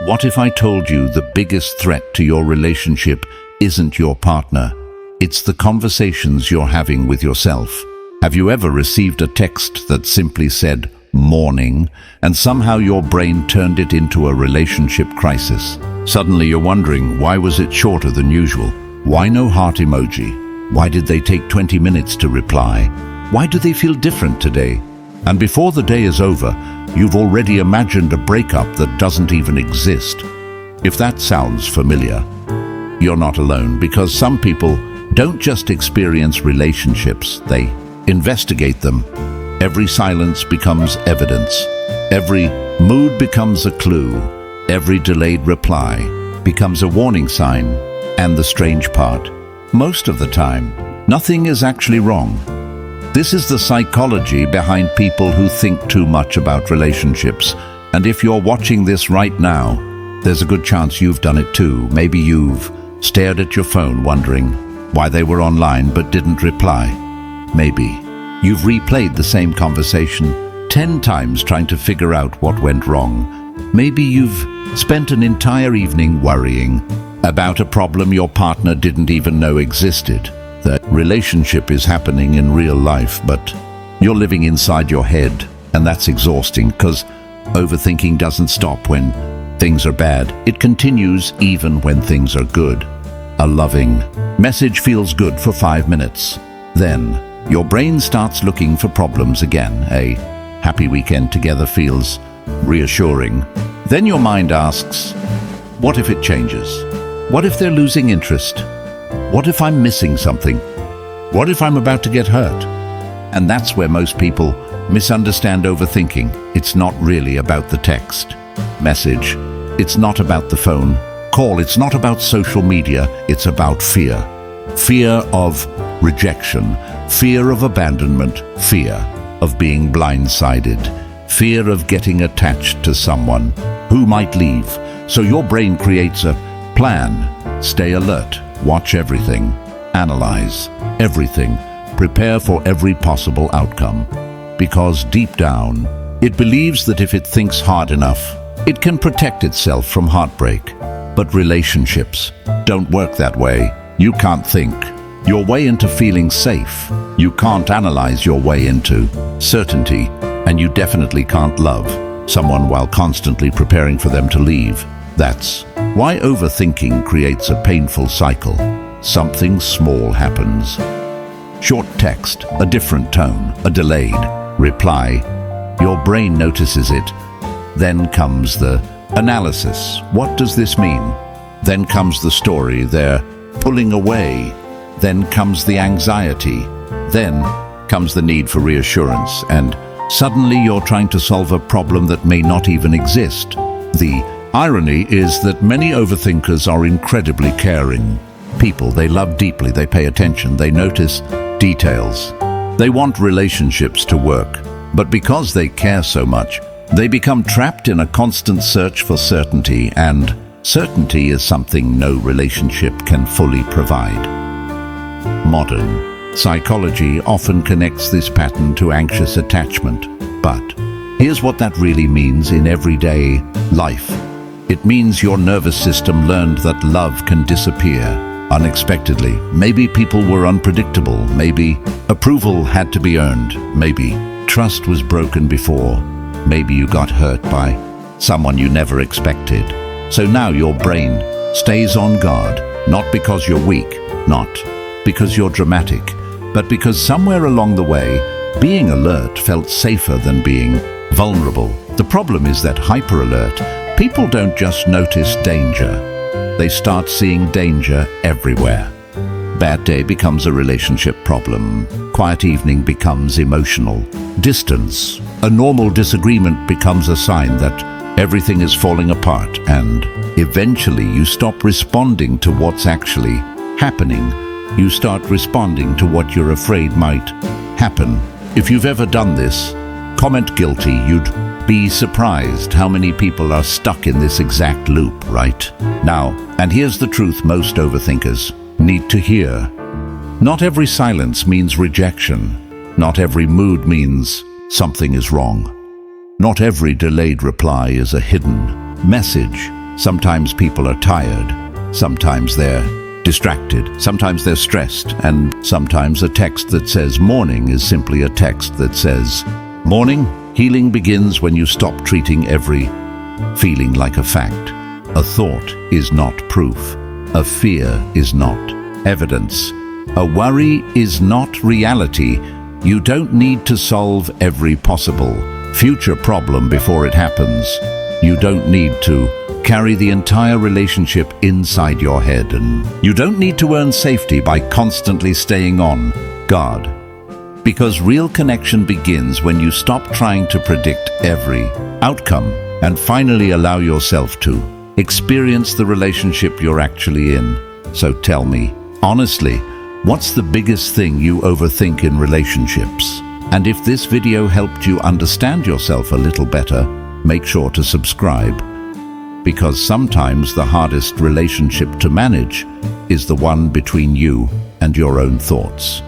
What if I told you the biggest threat to your relationship isn't your partner? It's the conversations you're having with yourself. Have you ever received a text that simply said, "morning," and somehow your brain turned it into a relationship crisis? Suddenly you're wondering, why was it shorter than usual? Why no heart emoji? Why did they take 20 minutes to reply? Why do they feel different today? And before the day is over, you've already imagined a breakup that doesn't even exist. If that sounds familiar, you're not alone, because some people don't just experience relationships, they investigate them. Every silence becomes evidence. Every mood becomes a clue. Every delayed reply becomes a warning sign. And the strange part, most of the time, nothing is actually wrong. This is the psychology behind people who think too much about relationships. And if you're watching this right now, there's a good chance you've done it too. Maybe you've stared at your phone wondering why they were online but didn't reply. Maybe you've replayed the same conversation 10 times trying to figure out what went wrong. Maybe you've spent an entire evening worrying about a problem your partner didn't even know existed. The relationship is happening in real life, but you're living inside your head, and that's exhausting because overthinking doesn't stop when things are bad. It continues even when things are good. A loving message feels good for 5 minutes. Then your brain starts looking for problems again. A happy weekend together feels reassuring. Then your mind asks, what if it changes? What if they're losing interest? What if I'm missing something? What if I'm about to get hurt? And that's where most people misunderstand overthinking. It's not really about the text message. It's not about the phone call. It's not about social media. It's about fear. Fear of rejection, fear of abandonment, fear of being blindsided, fear of getting attached to someone who might leave. So your brain creates a plan. Stay alert. Watch everything, analyze everything, prepare for every possible outcome. Because deep down, it believes that if it thinks hard enough, it can protect itself from heartbreak. But relationships don't work that way. You can't think your way into feeling safe. You can't analyze your way into certainty. And you definitely can't love someone while constantly preparing for them to leave. That's why overthinking creates a painful cycle. Something small happens. Short text, a different tone, a delayed reply. Your brain notices it. Then comes the analysis. What does this mean? Then comes the story. They're pulling away. Then comes the anxiety. Then comes the need for reassurance. And suddenly you're trying to solve a problem that may not even exist. The irony is that many overthinkers are incredibly caring people. They love deeply, they pay attention, they notice details. They want relationships to work, but because they care so much, they become trapped in a constant search for certainty, and certainty is something no relationship can fully provide. Modern psychology often connects this pattern to anxious attachment, but here's what that really means in everyday life. It means your nervous system learned that love can disappear unexpectedly. Maybe people were unpredictable. Maybe approval had to be earned. Maybe trust was broken before. Maybe you got hurt by someone you never expected. So now your brain stays on guard, not because you're weak, not because you're dramatic, but because somewhere along the way, being alert felt safer than being vulnerable. The problem is that hyper-alert people don't just notice danger, they start seeing danger everywhere. Bad day becomes a relationship problem. Quiet evening becomes emotional distance. A normal disagreement becomes a sign that everything is falling apart, and eventually you stop responding to what's actually happening. You start responding to what you're afraid might happen. If you've ever done this, comment guilty. You'd be surprised how many people are stuck in this exact loop right now. And here's the truth most overthinkers need to hear. Not every silence means rejection. Not every mood means something is wrong. Not every delayed reply is a hidden message. Sometimes people are tired, sometimes they're distracted, sometimes they're stressed, and sometimes a text that says morning is simply a text that says morning. Healing begins when you stop treating every feeling like a fact. A thought is not proof. A fear is not evidence. A worry is not reality. You don't need to solve every possible future problem before it happens. You don't need to carry the entire relationship inside your head, and you don't need to earn safety by constantly staying on guard. Because real connection begins when you stop trying to predict every outcome and finally allow yourself to experience the relationship you're actually in. So tell me, honestly, what's the biggest thing you overthink in relationships? And if this video helped you understand yourself a little better, make sure to subscribe. Because sometimes the hardest relationship to manage is the one between you and your own thoughts.